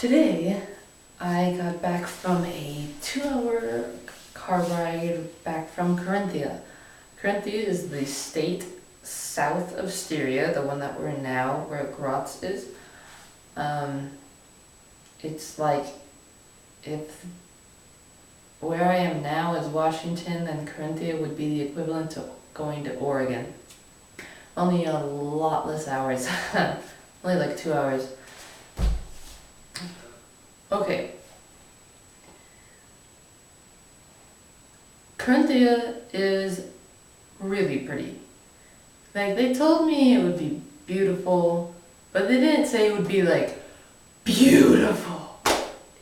Today, I got back from a 2-hour car ride back from Corinthia. Corinthia is the state south of Styria, the one that we're in now, where Graz is. It's like if where I am now is Washington, then Corinthia would be the equivalent to going to Oregon. Only a lot less hours. Only like 2 hours. Okay. Corinthia is really pretty. Like, they told me it would be beautiful, but they didn't say it would be like beautiful.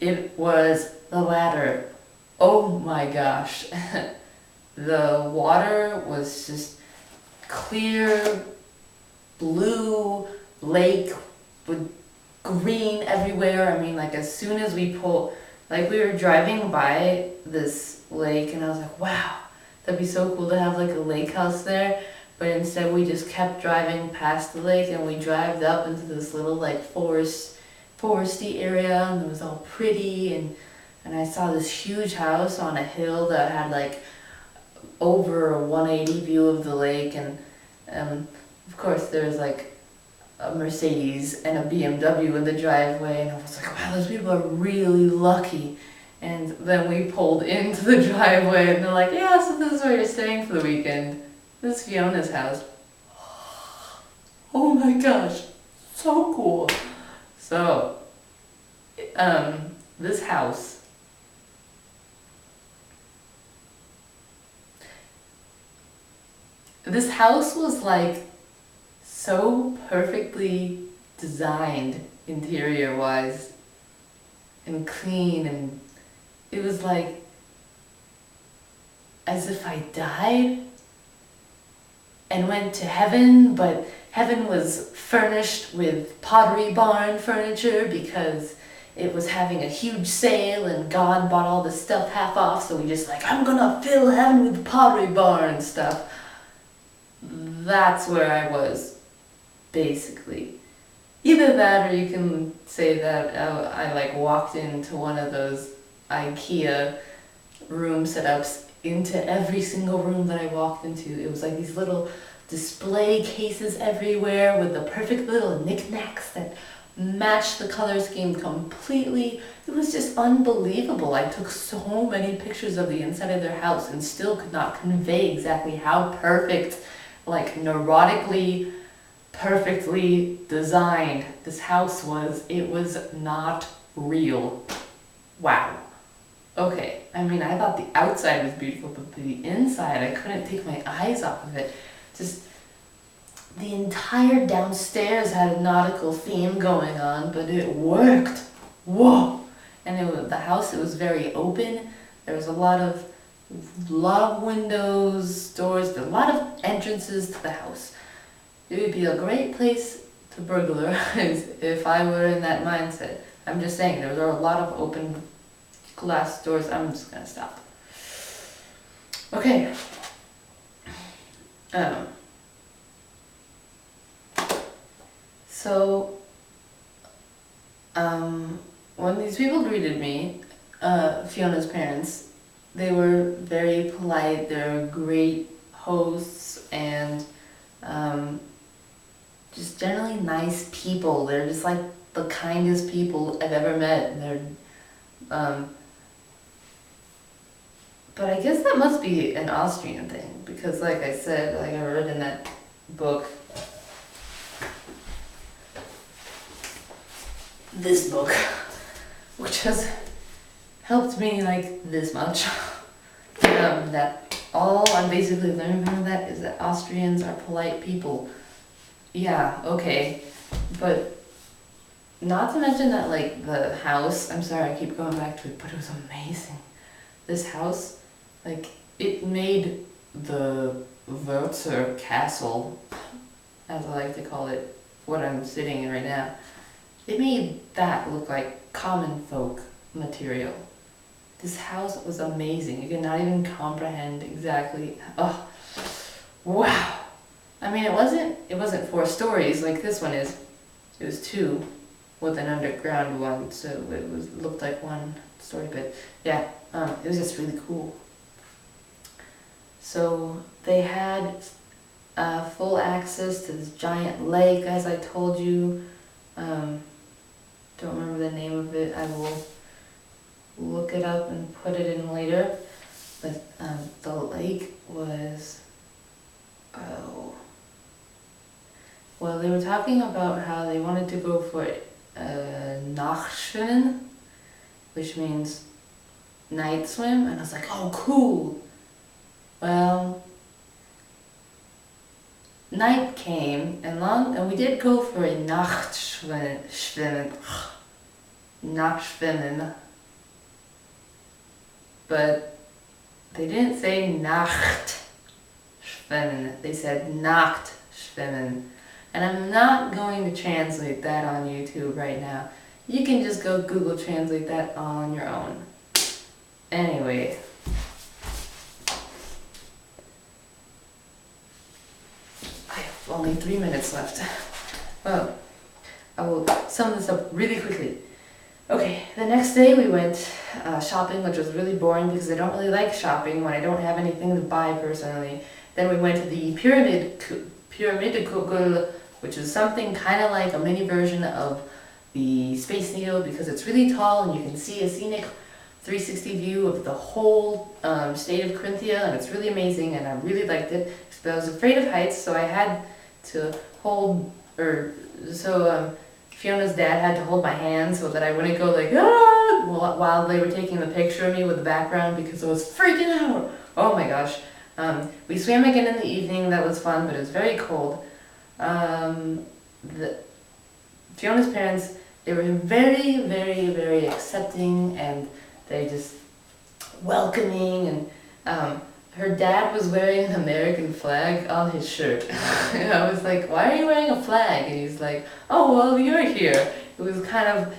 It was the latter. Oh my gosh. The water was just clear, blue lake with green everywhere. I mean, like, as soon as we we were driving by this lake and I was like, wow, that'd be so cool to have like a lake house there. But instead we just kept driving past the lake and we drove up into this little like foresty area, and it was all pretty, and I saw this huge house on a hill that had like over a 180 view of the lake, and of course there's like a Mercedes and a BMW in the driveway, and I was like, wow, those people are really lucky. And then we pulled into the driveway and they're like, yeah, so this is where you're staying for the weekend. This is Fiona's house. Oh my gosh, so cool. So, this house, was like so perfectly designed interior wise and clean, and it was like as if I died and went to heaven, but heaven was furnished with Pottery Barn furniture because it was having a huge sale and God bought all the stuff half off, so we just like, I'm gonna fill heaven with Pottery Barn stuff. That's where I was, basically. Either that, or you can say that I like walked into one of those IKEA room setups into every single room that I walked into. It was like these little display cases everywhere with the perfect little knickknacks that matched the color scheme completely. It was just unbelievable. I took so many pictures of the inside of their house and still could not convey exactly how perfect, like neurotically perfectly designed this house was. It was not real. Wow. Okay, I mean, I thought the outside was beautiful, but the inside, I couldn't take my eyes off of it. Just, the entire downstairs had a nautical theme going on, but it worked. Whoa! And the house, it was very open. There was a lot of windows, doors, a lot of entrances to the house. It would be a great place to burglarize if I were in that mindset. I'm just saying, there were a lot of open glass doors. I'm just gonna stop. Okay. So, when these people greeted me, Fiona's parents, they were very polite. They're great hosts and just generally nice people. They're just like the kindest people I've ever met. And they're but I guess that must be an Austrian thing, because like I said, like I read in that book, this book, which has helped me like this much, that all I'm basically learning from that is that Austrians are polite people. Yeah, okay, but not to mention that like the house, I'm sorry I keep going back to it, but it was amazing. This house, like, it made the Wurzer Castle, as I like to call it, what I'm sitting in right now, it made that look like common folk material. This house was amazing. You could not even comprehend exactly. Oh, wow. I mean, it wasn't 4 stories like this one is. It was 2. with an underground one, so looked like one story, but yeah, it was just really cool. So they had full access to this giant lake, as I told you. Don't remember the name of it. I will look it up and put it in later. But the lake was, oh, well, they were talking about how they wanted to go for Nachtschwimmen, which means night swim, and I was like, oh, cool. Well, night came, and we did go for a Nachtschwimmen, but they didn't say Nachtschwimmen, they said Nachtschwimmen. And I'm not going to translate that on YouTube right now. You can just go Google Translate that on your own. Anyway. I have only 3 minutes left. Well, I will sum this up really quickly. Okay, the next day we went shopping, which was really boring because I don't really like shopping when I don't have anything to buy personally. Then we went to the Pyramidkugel, which is something kind of like a mini version of the Space Needle because it's really tall and you can see a scenic 360 view of the whole state of Corinthia, and it's really amazing, and I really liked it. But I was afraid of heights, so I had to Fiona's dad had to hold my hand so that I wouldn't go like, ah, while they were taking the picture of me with the background because I was freaking out. Oh my gosh. We swam again in the evening. That was fun, but it was very cold. Fiona's parents, they were very, very, very accepting, and they just welcoming, and her dad was wearing an American flag on his shirt. And I was like, why are you wearing a flag? And he's like, oh, well, you're here. It's kind of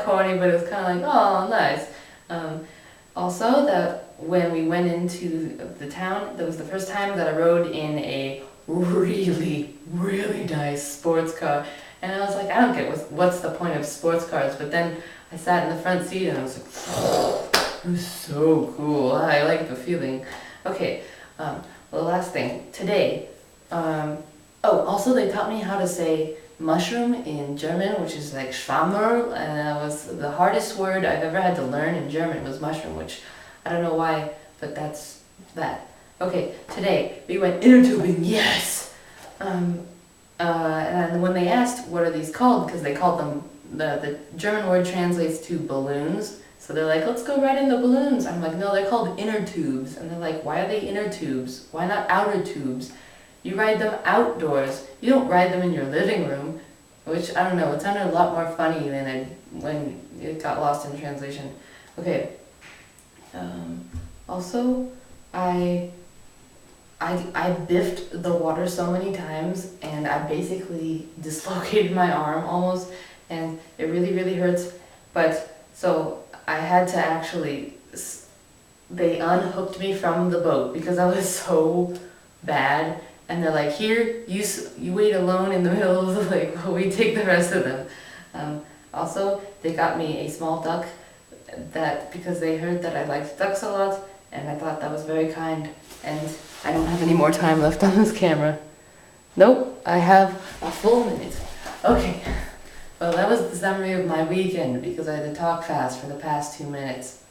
corny, but it was kind of like, oh, nice. Also, that when we went into the town, that was the first time that I rode in a really, really nice sports car. And I was like, I don't get what's the point of sports cars, but then I sat in the front seat and I was like, oh, it was so cool. I like the feeling. Okay, well, the last thing, today, also they taught me how to say mushroom in German, which is like Schwammerl, and that was the hardest word I've ever had to learn in German was mushroom, which I don't know why, but that's that. Okay, today we went inner tubing, yes! And when they asked what are these called, because they called them, the German word translates to balloons, so they're like, let's go ride in the balloons. I'm like, no, they're called inner tubes. And they're like, why are they inner tubes? Why not outer tubes? You ride them outdoors. You don't ride them in your living room, which, I don't know, it sounded a lot more funny than when it got lost in translation. Okay. Also, I biffed the water so many times, and I basically dislocated my arm almost, and it really, really hurts. But, so, I had to actually, they unhooked me from the boat because I was so bad, and they're like, here, you wait alone in the middle of the lake while we take the rest of them. Also, they got me a small duck, because they heard that I liked ducks a lot, and I thought that was very kind, and I don't have any more time left on this camera. Nope, I have a full minute. Okay. Well, that was the summary of my weekend because I had to talk fast for the past 2 minutes.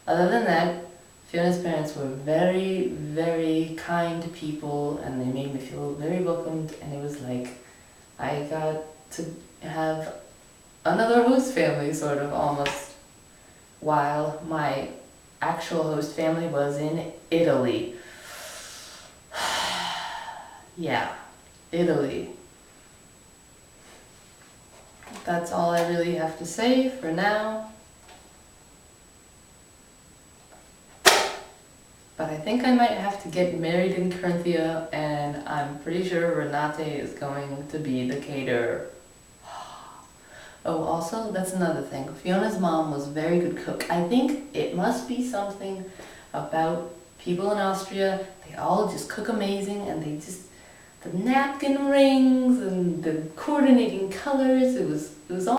Other than that, Fiona's parents were very, very kind people, and they made me feel very welcomed, and it was like I got to have another host family, sort of, almost, while my actual host family was in Italy. Yeah, Italy. That's all I really have to say for now. But I think I might have to get married in Corinthia, and I'm pretty sure Renate is going to be the caterer. Oh, also, that's another thing. Fiona's mom was a very good cook. I think it must be something about people in Austria. They all just cook amazing, and they just, the napkin rings and the coordinating colors, it was all